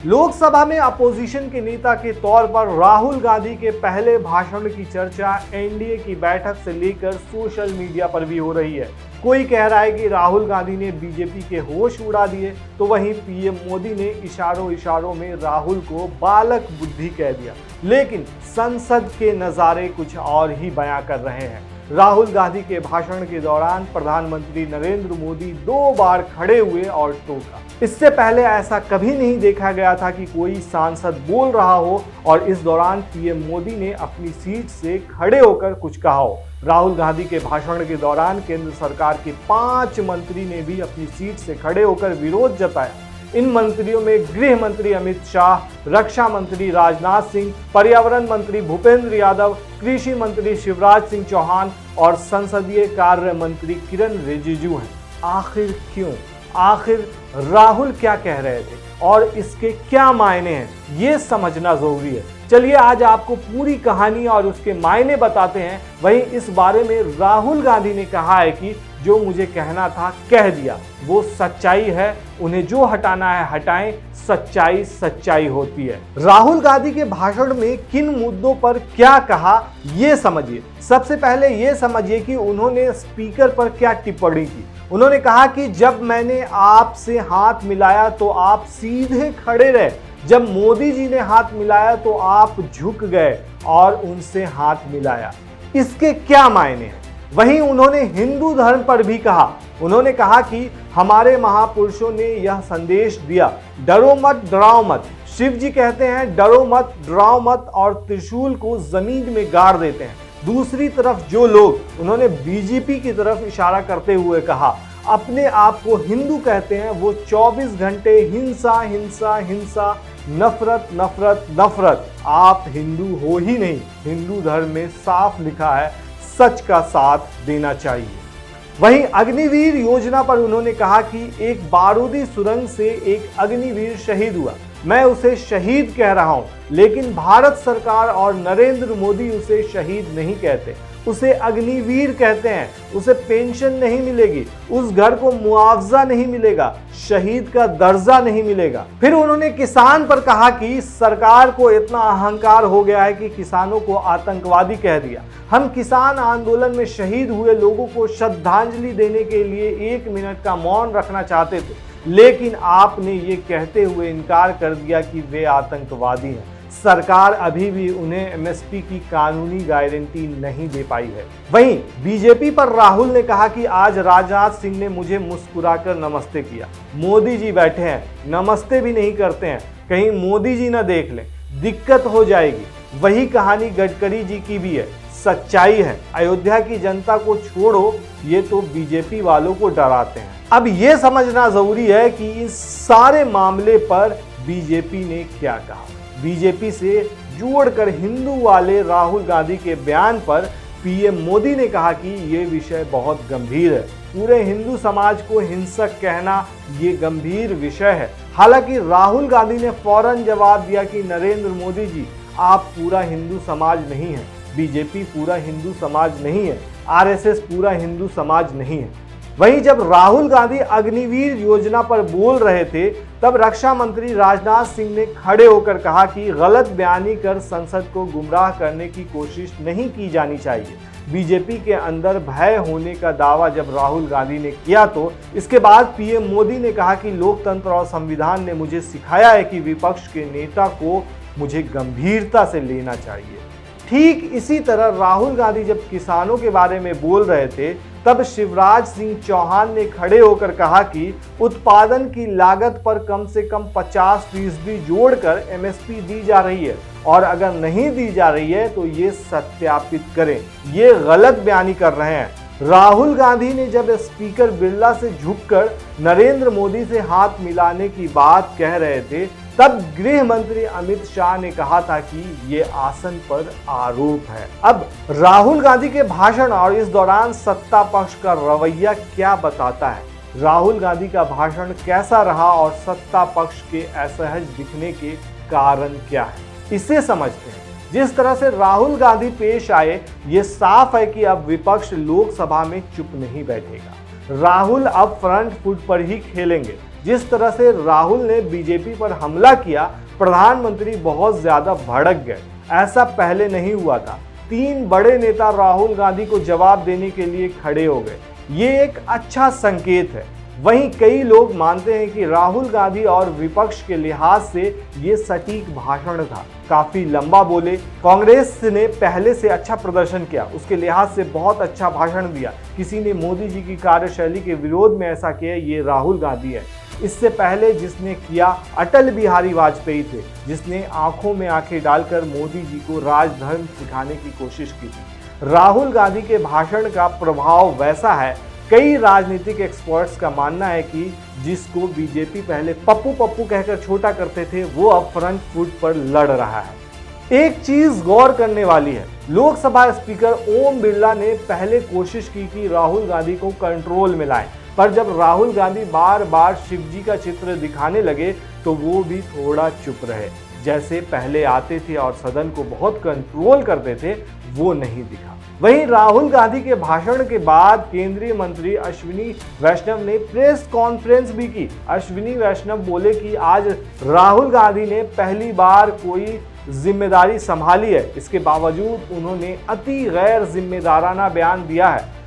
लोकसभा में अपोजिशन के नेता के तौर पर राहुल गांधी के पहले भाषण की चर्चा एनडीए की बैठक से लेकर सोशल मीडिया पर भी हो रही है। कोई कह रहा है कि राहुल गांधी ने बीजेपी के होश उड़ा दिए, तो वहीं पीएम मोदी ने इशारों इशारों में राहुल को बालक बुद्धि कह दिया। लेकिन संसद के नज़ारे कुछ और ही बयां कर रहे हैं। राहुल गांधी के भाषण के दौरान प्रधानमंत्री नरेंद्र मोदी 2 बार खड़े हुए और टोका। इससे पहले ऐसा कभी नहीं देखा गया था कि कोई सांसद बोल रहा हो और इस दौरान पीएम मोदी ने अपनी सीट से खड़े होकर कुछ कहा हो। राहुल गांधी के भाषण के दौरान केंद्र सरकार के 5 मंत्री ने भी अपनी सीट से खड़े होकर विरोध जताया। इन मंत्रियों में गृह मंत्री अमित शाह, रक्षा मंत्री राजनाथ सिंह, पर्यावरण मंत्री भूपेंद्र यादव, कृषि मंत्री शिवराज सिंह चौहान और संसदीय कार्य मंत्री किरण रिजिजू हैं। आखिर क्यों? आखिर राहुल क्या कह रहे थे और इसके क्या मायने हैं, ये समझना जरूरी है। चलिए आज आपको पूरी कहानी और उसके मायने बताते हैं। वहीं इस बारे में राहुल गांधी ने कहा है कि जो मुझे कहना था कह दिया, वो सच्चाई है, उन्हें जो हटाना है हटाएं, सच्चाई सच्चाई होती है। राहुल गांधी के भाषण में किन मुद्दों पर क्या कहा ये समझिए। सबसे पहले ये समझिए कि उन्होंने स्पीकर पर क्या टिप्पणी की। उन्होंने कहा कि जब मैंने आपसे हाथ मिलाया तो आप सीधे खड़े रहे, जब मोदी जी ने हाथ मिलाया तो आप झुक गए और उनसे हाथ मिलाया। इसके क्या मायने हैं? वहीं उन्होंने हिंदू धर्म पर भी कहा। उन्होंने कहा कि हमारे महापुरुषों ने यह संदेश दिया, डरो मत डराओ मत। शिव जी कहते हैं डरो मत डराओ मत और त्रिशूल को जमीन में गाड़ देते हैं। दूसरी तरफ जो लोग, उन्होंने बीजेपी की तरफ इशारा करते हुए कहा, अपने आप को हिंदू कहते हैं, वो 24 घंटे हिंसा हिंसा हिंसा, नफरत नफरत नफरत। आप हिंदू हो ही नहीं। हिंदू धर्म में साफ लिखा है सच का साथ देना चाहिए। वहीं अग्निवीर योजना पर उन्होंने कहा कि एक बारूदी सुरंग से एक अग्निवीर शहीद हुआ, मैं उसे शहीद कह रहा हूं, लेकिन भारत सरकार और नरेंद्र मोदी उसे शहीद नहीं कहते, उसे अग्निवीर कहते हैं। उसे पेंशन नहीं मिलेगी, उस घर को मुआवजा नहीं मिलेगा, शहीद का दर्जा नहीं मिलेगा। फिर उन्होंने किसान पर कहा कि सरकार को इतना अहंकार हो गया है कि किसानों को आतंकवादी कह दिया। हम किसान आंदोलन में शहीद हुए लोगों को श्रद्धांजलि देने के लिए 1 मिनट का मौन रखना चाहते थे, लेकिन आपने ये कहते हुए इनकार कर दिया कि वे आतंकवादी हैं। सरकार अभी भी उन्हें एमएसपी की कानूनी गारंटी नहीं दे पाई है। वहीं बीजेपी पर राहुल ने कहा कि आज राजनाथ सिंह ने मुझे मुस्कुराकर नमस्ते किया। मोदी जी बैठे हैं, नमस्ते भी नहीं करते हैं, कहीं मोदी जी ना देख लें, दिक्कत हो जाएगी। वही कहानी गडकरी जी की भी है। सच्चाई है, अयोध्या की जनता को छोड़ो, ये तो बीजेपी वालों को डराते हैं। अब ये समझना जरूरी है कि इस सारे मामले पर बीजेपी ने क्या कहा। बीजेपी से जोड़कर हिंदू वाले राहुल गांधी के बयान पर पीएम मोदी ने कहा कि ये विषय बहुत गंभीर है। पूरे हिंदू समाज को हिंसक कहना ये गंभीर विषय है। हालांकि राहुल गांधी ने फौरन जवाब दिया कि नरेंद्र मोदी जी, आप पूरा हिंदू समाज नहीं है, बीजेपी पूरा हिंदू समाज नहीं है, आरएसएस पूरा हिंदू समाज नहीं है। वहीं जब राहुल गांधी अग्निवीर योजना पर बोल रहे थे, तब रक्षा मंत्री राजनाथ सिंह ने खड़े होकर कहा कि गलत बयानी कर संसद को गुमराह करने की कोशिश नहीं की जानी चाहिए। बीजेपी के अंदर भय होने का दावा जब राहुल गांधी ने किया, तो इसके बाद पीएम मोदी ने कहा कि लोकतंत्र और संविधान ने मुझे सिखाया है कि विपक्ष के नेता को मुझे गंभीरता से लेना चाहिए। ठीक इसी तरह राहुल गांधी जब किसानों के बारे में बोल रहे थे, तब शिवराज सिंह चौहान ने खड़े होकर कहा कि उत्पादन की लागत पर कम से कम 50% जोड़कर एमएसपी दी जा रही है और अगर नहीं दी जा रही है तो ये सत्यापित करें। ये गलत बयानी कर रहे हैं। राहुल गांधी ने जब स्पीकर बिरला से झुककर नरेंद्र मोदी से हाथ मिलाने की बात कह रहे थे, तब गृह मंत्री अमित शाह ने कहा था कि ये आसन पर आरोप है। अब राहुल गांधी के भाषण और इस दौरान सत्ता पक्ष का रवैया क्या बताता है? राहुल गांधी का भाषण कैसा रहा और सत्ता पक्ष के असहज दिखने के कारण क्या है, इसे समझते हैं। जिस तरह से राहुल गांधी पेश आए, ये साफ है कि अब विपक्ष लोकसभा में चुप नहीं बैठेगा। राहुल अब फ्रंट फुट पर ही खेलेंगे। जिस तरह से राहुल ने बीजेपी पर हमला किया, प्रधानमंत्री बहुत ज्यादा भड़क गए। ऐसा पहले नहीं हुआ था। 3 बड़े नेता राहुल गांधी को जवाब देने के लिए खड़े हो गए। ये एक अच्छा संकेत है। वहीं कई लोग मानते हैं कि राहुल गांधी और विपक्ष के लिहाज से ये सटीक भाषण था। काफी लंबा बोले, कांग्रेस ने पहले से अच्छा प्रदर्शन किया, उसके लिहाज से बहुत अच्छा भाषण दिया। किसी ने मोदी जी की कार्यशैली के विरोध में ऐसा किया, ये राहुल गांधी है। इससे पहले जिसने किया अटल बिहारी वाजपेयी थे, जिसने आंखों में आंखें डालकर मोदी जी को राजधर्म सिखाने की कोशिश की थी। राहुल गांधी के भाषण का प्रभाव वैसा है, कई राजनीतिक एक्सपर्ट्स का मानना है कि जिसको बीजेपी पहले पप्पू पप्पू कहकर छोटा करते थे, वो अब फ्रंट फुट पर लड़ रहा है। एक चीज गौर करने वाली है, लोकसभा स्पीकर ओम बिरला ने पहले कोशिश की कि राहुल गांधी को कंट्रोल में लाएं, पर जब राहुल गांधी बार बार शिव जी का चित्र दिखाने लगे तो वो भी थोड़ा चुप रहे। जैसे पहले आते थे और सदन को बहुत कंट्रोल करते थे, वो नहीं दिखा। वहीं राहुल गांधी के भाषण के बाद केंद्रीय मंत्री अश्विनी वैष्णव ने प्रेस कॉन्फ्रेंस भी की। अश्विनी वैष्णव बोले कि आज राहुल गांधी ने पहली बार कोई जिम्मेदारी संभाली है, इसके बावजूद उन्होंने अति गैर जिम्मेदाराना बयान दिया है।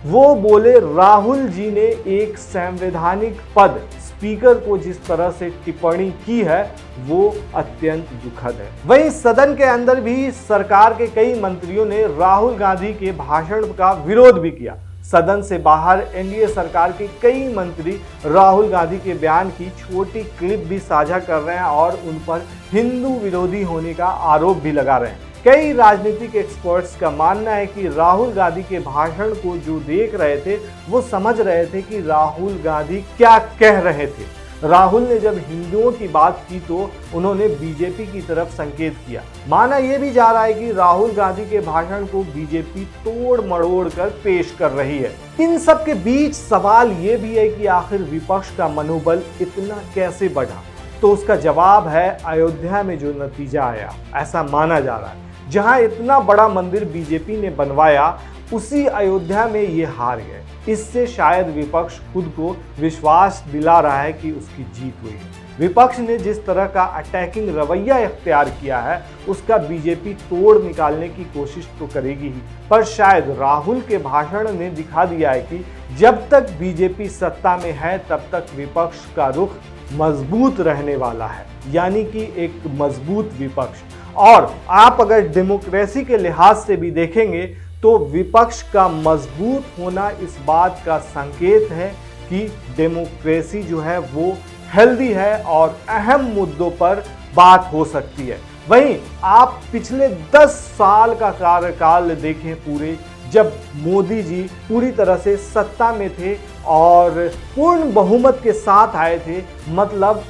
वो बोले राहुल जी ने एक संवैधानिक पद स्पीकर को जिस तरह से टिप्पणी की है वो अत्यंत दुखद है। वहीं सदन के अंदर भी सरकार के कई मंत्रियों ने राहुल गांधी के भाषण का विरोध भी किया। सदन से बाहर एनडीए सरकार के कई मंत्री राहुल गांधी के बयान की छोटी क्लिप भी साझा कर रहे हैं और उन पर हिंदू विरोधी होने का आरोप भी लगा रहे हैं। कई राजनीतिक एक्सपर्ट्स का मानना है कि राहुल गांधी के भाषण को जो देख रहे थे वो समझ रहे थे कि राहुल गांधी क्या कह रहे थे। राहुल ने जब हिंदुओं की बात की तो उन्होंने बीजेपी की तरफ संकेत किया। माना यह भी जा रहा है कि राहुल गांधी के भाषण को बीजेपी तोड़ मड़ोड़ कर पेश कर रही है। इन सब के बीच सवाल ये भी है कि आखिर विपक्ष का मनोबल इतना कैसे बढ़ा, तो उसका जवाब है अयोध्या में जो नतीजा आया। ऐसा माना जा रहा है जहां इतना बड़ा मंदिर बीजेपी ने बनवाया, उसी अयोध्या में ये हार गए। इससे शायद विपक्ष खुद को विश्वास दिला रहा है कि उसकी जीत हुई है। विपक्ष ने जिस तरह का अटैकिंग रवैया इख्तियार किया है उसका बीजेपी तोड़ निकालने की कोशिश तो करेगी ही, पर शायद राहुल के भाषण ने दिखा दिया है कि जब तक बीजेपी सत्ता में है तब तक विपक्ष का रुख मजबूत रहने वाला है, यानी कि एक मजबूत विपक्ष। और आप अगर डेमोक्रेसी के लिहाज से भी देखेंगे तो विपक्ष का मजबूत होना इस बात का संकेत है कि डेमोक्रेसी जो है वो हेल्दी है और अहम मुद्दों पर बात हो सकती है। वहीं आप पिछले 10 साल का कार्यकाल देखें पूरे, जब मोदी जी पूरी तरह से सत्ता में थे और पूर्ण बहुमत के साथ आए थे,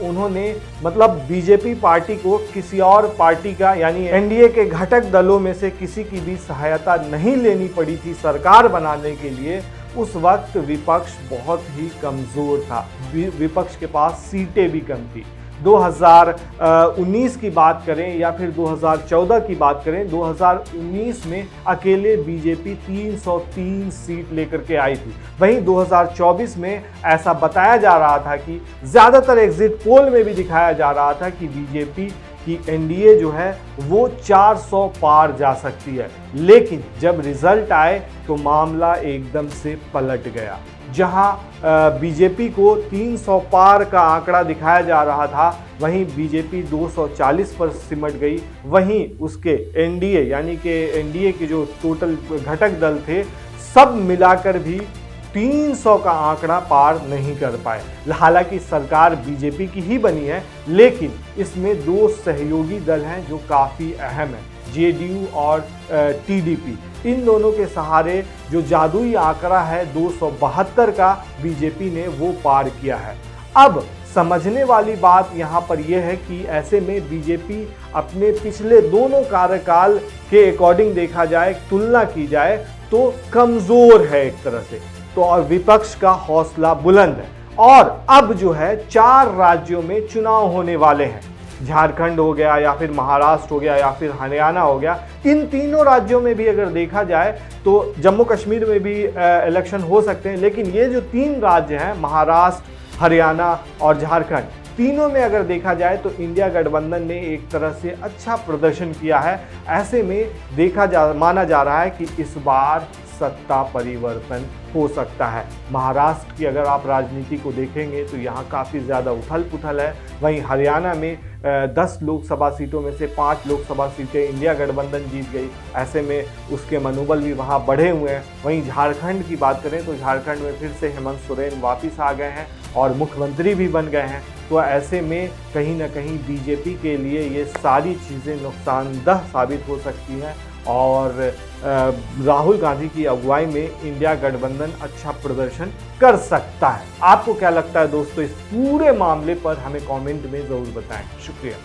उन्होंने बीजेपी पार्टी को किसी और पार्टी का यानी एनडीए के घटक दलों में से किसी की भी सहायता नहीं लेनी पड़ी थी सरकार बनाने के लिए। उस वक्त विपक्ष बहुत ही कमजोर था, विपक्ष के पास सीटें भी कम थी। 2019 की बात करें या फिर 2014 की बात करें, 2019 में अकेले बीजेपी 303 सीट लेकर के आई थी। वहीं 2024 में ऐसा बताया जा रहा था कि ज़्यादातर एग्जिट पोल में भी दिखाया जा रहा था कि बीजेपी की एनडीए जो है वो 400 पार जा सकती है। लेकिन जब रिजल्ट आए तो मामला एकदम से पलट गया। जहां बीजेपी को 300 पार का आंकड़ा दिखाया जा रहा था, वहीं बीजेपी 240 पर सिमट गई। वहीं उसके एनडीए यानी कि एनडीए के जो टोटल घटक दल थे सब मिलाकर भी 300 का आंकड़ा पार नहीं कर पाए। हालांकि सरकार बीजेपी की ही बनी है, लेकिन इसमें 2 सहयोगी दल हैं जो काफ़ी अहम हैं, जेडीयू और टीडीपी। इन दोनों के सहारे जो जादुई आंकड़ा है 272 का बीजेपी ने वो पार किया है। अब समझने वाली बात यहाँ पर यह है कि ऐसे में बीजेपी अपने पिछले दोनों कार्यकाल के अकॉर्डिंग देखा जाए, तुलना की जाए तो कमज़ोर है एक तरह से, तो और विपक्ष का हौसला बुलंद है। और अब जो है 4 राज्यों में चुनाव होने वाले हैं, झारखंड हो गया या फिर महाराष्ट्र हो गया या फिर हरियाणा हो गया। इन तीनों राज्यों में भी अगर देखा जाए तो जम्मू कश्मीर में भी इलेक्शन हो सकते हैं, लेकिन ये जो 3 राज्य हैं महाराष्ट्र, हरियाणा और झारखंड, तीनों में अगर देखा जाए तो इंडिया गठबंधन ने एक तरह से अच्छा प्रदर्शन किया है। ऐसे में माना जा रहा है कि इस बार सत्ता परिवर्तन हो सकता है। महाराष्ट्र की अगर आप राजनीति को देखेंगे तो यहाँ काफ़ी ज़्यादा उथल पुथल है। वहीं हरियाणा में 10 लोकसभा सीटों में से 5 लोकसभा सीटें इंडिया गठबंधन जीत गई। ऐसे में उसके मनोबल भी वहाँ बढ़े हुए हैं। वहीं झारखंड की बात करें तो झारखंड में फिर से हेमंत सोरेन वापस आ गए हैं और मुख्यमंत्री भी बन गए हैं। तो ऐसे में कहीं ना कहीं बीजेपी के लिए ये सारी चीज़ें नुकसानदेह साबित हो सकती हैं और राहुल गांधी की अगुवाई में इंडिया गठबंधन अच्छा प्रदर्शन कर सकता है। आपको क्या लगता है दोस्तों, इस पूरे मामले पर हमें कमेंट में ज़रूर बताएं। शुक्रिया।